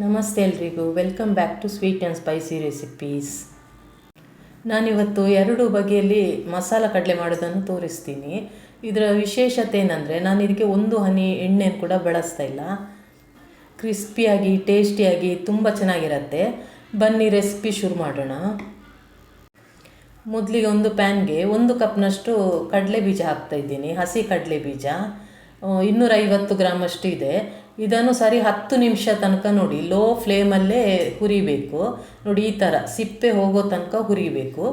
ನಮಸ್ತೆ ಎಲ್ರಿಗೂ, welcome back to sweet and spicy recipes. ನಾನಿವತ್ತು 2 ಬಗೆಯಲ್ಲಿ ಮಸಾಲ ಕಡಲೆ ಮಾಡೋದನ್ನು ತೋರಿಸ್ತೀನಿ. ಇದರ ವಿಶೇಷತೆ ಏನಂದರೆ, ನಾನು ಇದಕ್ಕೆ ಒಂದು ಹನಿ ಎಣ್ಣೆಯನ್ನು ಕೂಡ ಬಳಸ್ತಾ ಇಲ್ಲ. ಕ್ರಿಸ್ಪಿಯಾಗಿ ಟೇಸ್ಟಿಯಾಗಿ ತುಂಬ ಚೆನ್ನಾಗಿರುತ್ತೆ. ಬನ್ನಿ ರೆಸಿಪಿ ಶುರು ಮಾಡೋಣ. ಮೊದಲಿಗೆ ಒಂದು ಪ್ಯಾನ್ಗೆ 1 ಕಪ್ನಷ್ಟು ಕಡಲೆ ಬೀಜ ಹಾಕ್ತಾಯಿದ್ದೀನಿ. ಹಸಿ ಕಡಲೆ ಬೀಜ 250 ಗ್ರಾಮಷ್ಟು ಇದೆ. ಇದನ್ನು ಸರಿ 10 ನಿಮಿಷ ತನಕ ನೋಡಿ ಲೋ ಫ್ಲೇಮಲ್ಲೇ ಹುರಿಬೇಕು. ನೋಡಿ, ಈ ಥರ ಸಿಪ್ಪೆ ಹೋಗೋ ತನಕ ಹುರಿಬೇಕು.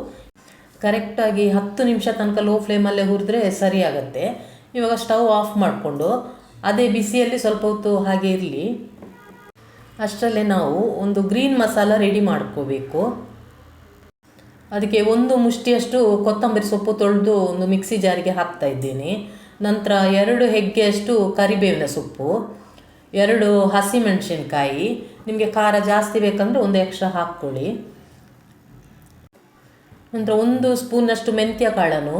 ಕರೆಕ್ಟಾಗಿ 10 ನಿಮಿಷ ತನಕ ಲೋ ಫ್ಲೇಮಲ್ಲೇ ಹುರಿದ್ರೆ ಸರಿ ಆಗುತ್ತೆ. ಇವಾಗ ಸ್ಟವ್ ಆಫ್ ಮಾಡಿಕೊಂಡು ಅದೇ ಬಿಸಿಯಲ್ಲಿ ಸ್ವಲ್ಪ ಹೊತ್ತು ಹಾಗೆ ಇರಲಿ. ಅಷ್ಟರಲ್ಲೇ ನಾವು ಒಂದು ಗ್ರೀನ್ ಮಸಾಲ ರೆಡಿ ಮಾಡ್ಕೋಬೇಕು. ಅದಕ್ಕೆ 1 ಮುಷ್ಟಿಯಷ್ಟು ಕೊತ್ತಂಬರಿ ಸೊಪ್ಪು ತೊಳೆದು ಒಂದು ಮಿಕ್ಸಿ ಜಾರಿಗೆ ಹಾಕ್ತಾಯಿದ್ದೀನಿ. ನಂತರ 2 ಹೆಗ್ಗೆಯಷ್ಟು ಕರಿಬೇವಿನ ಸೊಪ್ಪು, 2 ಹಸಿಮೆಣಸಿನ್ಕಾಯಿ, ನಿಮಗೆ ಖಾರ ಜಾಸ್ತಿ ಬೇಕಂದರೆ ಒಂದು ಎಕ್ಸ್ಟ್ರಾ ಹಾಕ್ಕೊಳ್ಳಿ. ನಂತರ 1 ಸ್ಪೂನಷ್ಟು ಮೆಂತ್ಯ ಕಾಳನ್ನು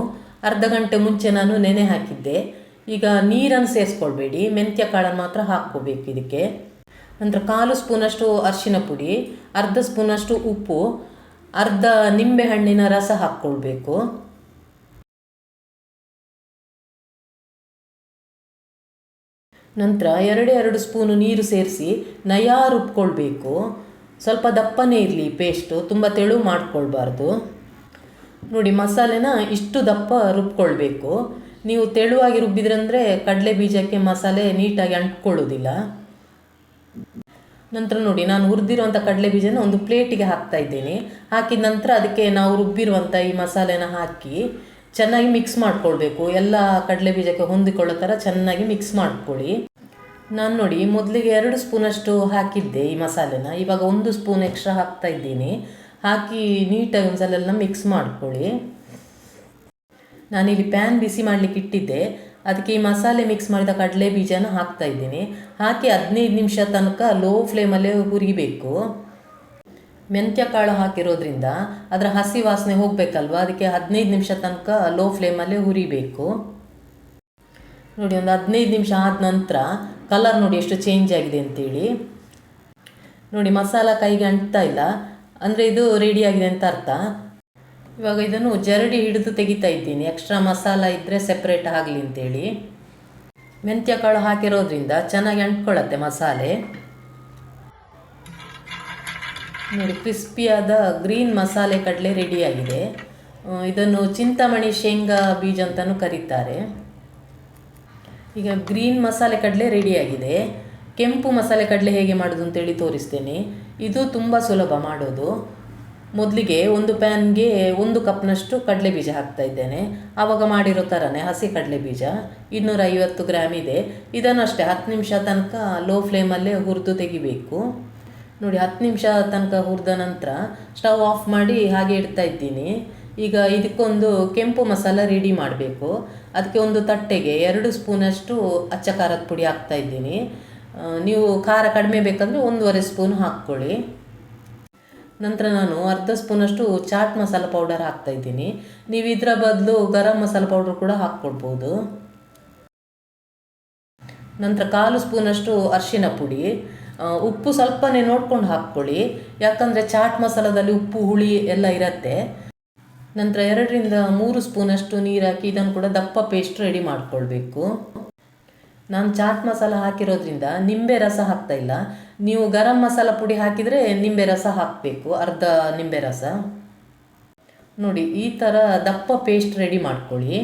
ಅರ್ಧ ಗಂಟೆ ಮುಂಚೆ ನಾನು ನೆನೆ ಹಾಕಿದ್ದೆ. ಈಗ ನೀರನ್ನು ಸೇರಿಸ್ಕೊಳ್ಬೇಡಿ, ಮೆಂತ್ಯ ಕಾಳನ್ನು ಮಾತ್ರ ಹಾಕ್ಕೋಬೇಕು ಇದಕ್ಕೆ. ನಂತರ 1/4 ಸ್ಪೂನಷ್ಟು ಅರಿಶಿನ ಪುಡಿ, ಅರ್ಧ ಸ್ಪೂನಷ್ಟು ಉಪ್ಪು, ಅರ್ಧ ನಿಂಬೆ ಹಣ್ಣಿನ ರಸ ಹಾಕ್ಕೊಳ್ಬೇಕು. ನಂತರ 2 ಸ್ಪೂನು ನೀರು ಸೇರಿಸಿ ನಯ ರುಬ್ಕೊಳ್ಬೇಕು. ಸ್ವಲ್ಪ ದಪ್ಪನೇ ಇರಲಿ ಪೇಸ್ಟು, ತುಂಬ ತೆಳು ಮಾಡ್ಕೊಳ್ಬಾರ್ದು. ನೋಡಿ, ಮಸಾಲೆನ ಇಷ್ಟು ದಪ್ಪ ರುಬ್ಕೊಳ್ಬೇಕು. ನೀವು ತೆಳುವಾಗಿ ರುಬ್ಬಿದ್ರಂದರೆ ಕಡಲೆ ಬೀಜಕ್ಕೆ ಮಸಾಲೆ ನೀಟಾಗಿ ಅಂಟ್ಕೊಳ್ಳೋದಿಲ್ಲ. ನಂತರ ನೋಡಿ, ನಾನು ಹುರಿದಿರುವಂಥ ಕಡಲೆ ಬೀಜನ ಒಂದು ಪ್ಲೇಟಿಗೆ ಹಾಕ್ತಾಯಿದ್ದೀನಿ. ಹಾಕಿದ ನಂತರ ಅದಕ್ಕೆ ನಾವು ರುಬ್ಬಿರುವಂಥ ಈ ಮಸಾಲೆನ ಹಾಕಿ ಚೆನ್ನಾಗಿ ಮಿಕ್ಸ್ ಮಾಡ್ಕೊಳ್ಬೇಕು. ಎಲ್ಲ ಕಡಲೆ ಬೀಜಕ್ಕೆ ಹೊಂದಿಕೊಳ್ಳೋ ಥರ ಚೆನ್ನಾಗಿ ಮಿಕ್ಸ್ ಮಾಡ್ಕೊಳ್ಳಿ. ನಾನು ನೋಡಿ, ಮೊದಲಿಗೆ 2 ಸ್ಪೂನಷ್ಟು ಹಾಕಿದ್ದೆ ಈ ಮಸಾಲೆನ. ಇವಾಗ 1 ಸ್ಪೂನ್ ಎಕ್ಸ್ಟ್ರಾ ಹಾಕ್ತಾಯಿದ್ದೀನಿ. ಹಾಕಿ ನೀಟಾಗಿ ಒಂದ್ಸಲ ಮಿಕ್ಸ್ ಮಾಡ್ಕೊಳ್ಳಿ. ನಾನಿಲ್ಲಿ ಪ್ಯಾನ್ ಬಿಸಿ ಮಾಡಲಿಕ್ಕೆ ಇಟ್ಟಿದ್ದೆ. ಅದಕ್ಕೆ ಈ ಮಸಾಲೆ ಮಿಕ್ಸ್ ಮಾಡಿದ ಕಡಲೆ ಬೀಜನ ಹಾಕ್ತಾಯಿದ್ದೀನಿ. ಹಾಕಿ 15 ನಿಮಿಷ ತನಕ ಲೋ ಫ್ಲೇಮಲ್ಲೇ ಹುರಿಬೇಕು. ಮೆಂತ್ಯ ಕಾಳು ಹಾಕಿರೋದ್ರಿಂದ ಅದರ ಹಸಿ ವಾಸನೆ ಹೋಗಬೇಕಲ್ವ, ಅದಕ್ಕೆ 15 ನಿಮಿಷ ತನಕ ಲೋ ಫ್ಲೇಮಲ್ಲೇ ಹುರಿಬೇಕು. ನೋಡಿ, ಒಂದು 15 ನಿಮಿಷ ಆದ ನಂತರ ಕಲರ್ ನೋಡಿ ಎಷ್ಟು ಚೇಂಜ್ ಆಗಿದೆ ಅಂತೇಳಿ. ನೋಡಿ, ಮಸಾಲ ಕೈಗೆ ಅಂಟ್ತಾ ಇಲ್ಲ ಅಂದರೆ ಇದು ರೆಡಿಯಾಗಿದೆ ಅಂತ ಅರ್ಥ. ಇವಾಗ ಇದನ್ನು ಜರಡಿ ಹಿಡಿದು ತೆಗಿತಾ ಇದ್ದೀನಿ, ಎಕ್ಸ್ಟ್ರಾ ಮಸಾಲ ಇದ್ದರೆ ಸೆಪ್ರೇಟ್ ಆಗಲಿ ಅಂತೇಳಿ. ಮೆಂತ್ಯ ಕಾಳು ಹಾಕಿರೋದ್ರಿಂದ ಚೆನ್ನಾಗಿ ಅಂಟ್ಕೊಳ್ಳುತ್ತೆ ಮಸಾಲೆ. ನೋಡಿ, ಕ್ರಿಸ್ಪಿಯಾದ ಗ್ರೀನ್ ಮಸಾಲೆ ಕಡಲೆ ರೆಡಿಯಾಗಿದೆ. ಇದನ್ನು ಚಿಂತಾಮಣಿ ಶೇಂಗಾ ಬೀಜ ಅಂತಲೂ ಕರೀತಾರೆ. ಈಗ ಗ್ರೀನ್ ಮಸಾಲೆ ಕಡಲೆ ರೆಡಿಯಾಗಿದೆ. ಕೆಂಪು ಮಸಾಲೆ ಕಡಲೆ ಹೇಗೆ ಮಾಡೋದು ಅಂತೇಳಿ ತೋರಿಸ್ತೇನೆ. ಇದು ತುಂಬ ಸುಲಭ ಮಾಡೋದು. ಮೊದಲಿಗೆ ಒಂದು ಪ್ಯಾನ್ಗೆ 1 ಕಪ್ನಷ್ಟು ಕಡಲೆ ಬೀಜ ಹಾಕ್ತಾ ಇದ್ದೇನೆ. ಆವಾಗ ಮಾಡಿರೋ ಥರನೇ ಹಸಿ ಕಡಲೆ ಬೀಜ 250 ಗ್ರಾಮ್ ಇದೆ. ಇದನ್ನು ಅಷ್ಟೇ 10 ನಿಮಿಷ ತನಕ ಲೋ ಫ್ಲೇಮಲ್ಲೇ ಹುರಿದು ತೆಗಿಬೇಕು. ನೋಡಿ, 10 ನಿಮಿಷ ತನಕ ಹುರಿದ ನಂತರ ಸ್ಟವ್ ಆಫ್ ಮಾಡಿ ಹಾಗೆ ಇಡ್ತಾ ಇದ್ದೀನಿ. ಈಗ ಇದಕ್ಕೊಂದು ಕೆಂಪು ಮಸಾಲ ರೆಡಿ ಮಾಡಬೇಕು. ಅದಕ್ಕೆ ಒಂದು ತಟ್ಟೆಗೆ 2 ಸ್ಪೂನಷ್ಟು ಅಚ್ಚ ಖಾರದ ಪುಡಿ ಹಾಕ್ತಾಯಿದ್ದೀನಿ. ನೀವು ಖಾರ ಕಡಿಮೆ ಬೇಕಂದರೆ 1.5 ಸ್ಪೂನ್ ಹಾಕ್ಕೊಳ್ಳಿ. ನಂತರ ನಾನು ಅರ್ಧ ಸ್ಪೂನಷ್ಟು ಚಾಟ್ ಮಸಾಲ ಪೌಡರ್ ಹಾಕ್ತಾಯಿದ್ದೀನಿ. ನೀವು ಇದರ ಬದಲು ಗರಂ ಮಸಾಲ ಪೌಡರ್ ಕೂಡ ಹಾಕ್ಕೊಳ್ಬೋದು. ನಂತರ 1/4 ಸ್ಪೂನಷ್ಟು ಅರಿಶಿನ ಪುಡಿ, ಉಪ್ಪು ಸ್ವಲ್ಪನೇ ನೋಡ್ಕೊಂಡು ಹಾಕ್ಕೊಳ್ಳಿ, ಯಾಕಂದರೆ ಚಾಟ್ ಮಸಾಲದಲ್ಲಿ ಉಪ್ಪು ಹುಳಿ ಎಲ್ಲ ಇರುತ್ತೆ. ನಂತರ 2-3 ಸ್ಪೂನಷ್ಟು ನೀರು ಹಾಕಿ ಇದನ್ನು ಕೂಡ ದಪ್ಪ ಪೇಸ್ಟ್ ರೆಡಿ ಮಾಡ್ಕೊಳ್ಬೇಕು. ನಾನು ಚಾಟ್ ಮಸಾಲ ಹಾಕಿರೋದ್ರಿಂದ ನಿಂಬೆ ರಸ ಹಾಕ್ತಾಯಿಲ್ಲ. ನೀವು ಗರಂ ಮಸಾಲ ಪುಡಿ ಹಾಕಿದರೆ ನಿಂಬೆ ರಸ ಹಾಕಬೇಕು, ಅರ್ಧ ನಿಂಬೆ ರಸ. ನೋಡಿ, ಈ ಥರ ದಪ್ಪ ಪೇಸ್ಟ್ ರೆಡಿ ಮಾಡ್ಕೊಳ್ಳಿ.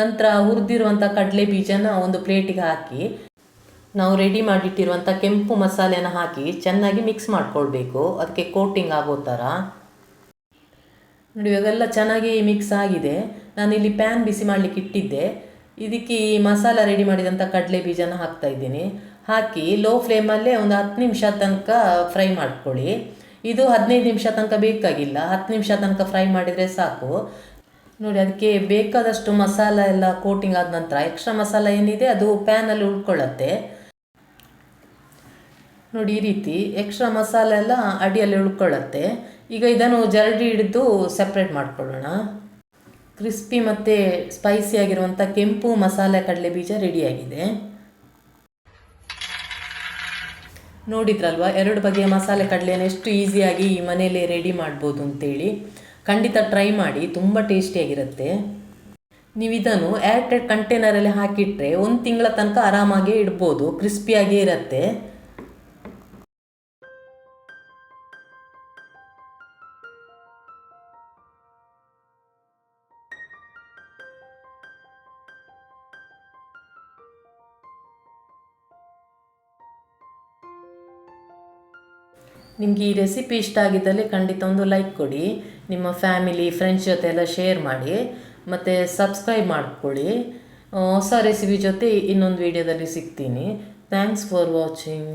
ನಂತರ ಹುರಿದಿರುವಂಥ ಕಡಲೆ ಬೀಜನ ಒಂದು ಪ್ಲೇಟಿಗೆ ಹಾಕಿ ನಾವು ರೆಡಿ ಮಾಡಿಟ್ಟಿರುವಂಥ ಕೆಂಪು ಮಸಾಲೆನ ಹಾಕಿ ಚೆನ್ನಾಗಿ ಮಿಕ್ಸ್ ಮಾಡ್ಕೊಳ್ಬೇಕು, ಅದಕ್ಕೆ ಕೋಟಿಂಗ್ ಆಗೋ ಥರ. ನೋಡಿ, ಇವಾಗೆಲ್ಲ ಚೆನ್ನಾಗಿ ಮಿಕ್ಸ್ ಆಗಿದೆ. ನಾನಿಲ್ಲಿ ಪ್ಯಾನ್ ಬಿಸಿ ಮಾಡಲಿಕ್ಕೆ ಇಟ್ಟಿದ್ದೆ. ಇದಕ್ಕೆ ಈ ಮಸಾಲ ರೆಡಿ ಮಾಡಿದಂಥ ಕಡಲೆ ಬೀಜನ ಹಾಕ್ತಾಯಿದ್ದೀನಿ. ಹಾಕಿ ಲೋ ಫ್ಲೇಮಲ್ಲೇ ಒಂದು 10 ನಿಮಿಷ ತನಕ ಫ್ರೈ ಮಾಡ್ಕೊಳ್ಳಿ. ಇದು 15 ನಿಮಿಷ ತನಕ ಬೇಕಾಗಿಲ್ಲ, 10 ನಿಮಿಷ ತನಕ ಫ್ರೈ ಮಾಡಿದರೆ ಸಾಕು. ನೋಡಿ, ಅದಕ್ಕೆ ಬೇಕಾದಷ್ಟು ಮಸಾಲ ಎಲ್ಲ ಕೋಟಿಂಗ್ ಆದ ನಂತರ ಎಕ್ಸ್ಟ್ರಾ ಮಸಾಲ ಏನಿದೆ ಅದು ಪ್ಯಾನಲ್ಲಿ ಉಳ್ಕೊಳ್ಳುತ್ತೆ. ನೋಡಿ, ಈ ರೀತಿ ಎಕ್ಸ್ಟ್ರಾ ಮಸಾಲ ಎಲ್ಲ ಅಡಿಯಲ್ಲಿ ಉಳ್ಕೊಳ್ಳುತ್ತೆ. ಈಗ ಇದನ್ನು ಜರಡಿ ಹಿಡಿದು ಸೆಪ್ರೇಟ್ ಮಾಡ್ಕೊಳ್ಳೋಣ. ಕ್ರಿಸ್ಪಿ ಮತ್ತು ಸ್ಪೈಸಿಯಾಗಿರುವಂಥ ಕೆಂಪು ಮಸಾಲೆ ಕಡಲೆ ಬೀಜ ರೆಡಿಯಾಗಿದೆ. ನೋಡಿದ್ರಲ್ವ 2 ಬಗೆಯ ಮಸಾಲೆ ಕಡಲೆನ ಎಷ್ಟು ಈಸಿಯಾಗಿ ಈ ಮನೆಯಲ್ಲೇ ರೆಡಿ ಮಾಡ್ಬೋದು ಅಂತೇಳಿ. ಖಂಡಿತ ಟ್ರೈ ಮಾಡಿ, ತುಂಬ ಟೇಸ್ಟಿಯಾಗಿರುತ್ತೆ. ನೀವು ಇದನ್ನು ಏರ್ಟೈಟ್ ಕಂಟೈನರಲ್ಲಿ ಹಾಕಿಟ್ರೆ 1 ತಿಂಗಳ ತನಕ ಆರಾಮಾಗೇ ಇಡ್ಬೋದು, ಕ್ರಿಸ್ಪಿಯಾಗೇ ಇರುತ್ತೆ. ನಿಮಗೆ ಈ ರೆಸಿಪಿ ಇಷ್ಟ ಆಗಿದ್ದಲ್ಲಿ ಖಂಡಿತ ಒಂದು ಲೈಕ್ ಕೊಡಿ, ನಿಮ್ಮ ಫ್ಯಾಮಿಲಿ ಫ್ರೆಂಡ್ಸ್ ಜೊತೆ ಎಲ್ಲ ಶೇರ್ ಮಾಡಿ, ಮತ್ತು ಸಬ್ಸ್ಕ್ರೈಬ್ ಮಾಡ್ಕೊಳ್ಳಿ. ಹೊಸ ರೆಸಿಪಿ ಜೊತೆ ಇನ್ನೊಂದು ವಿಡಿಯೋದಲ್ಲಿ ಸಿಗ್ತೀನಿ. Thanks for watching.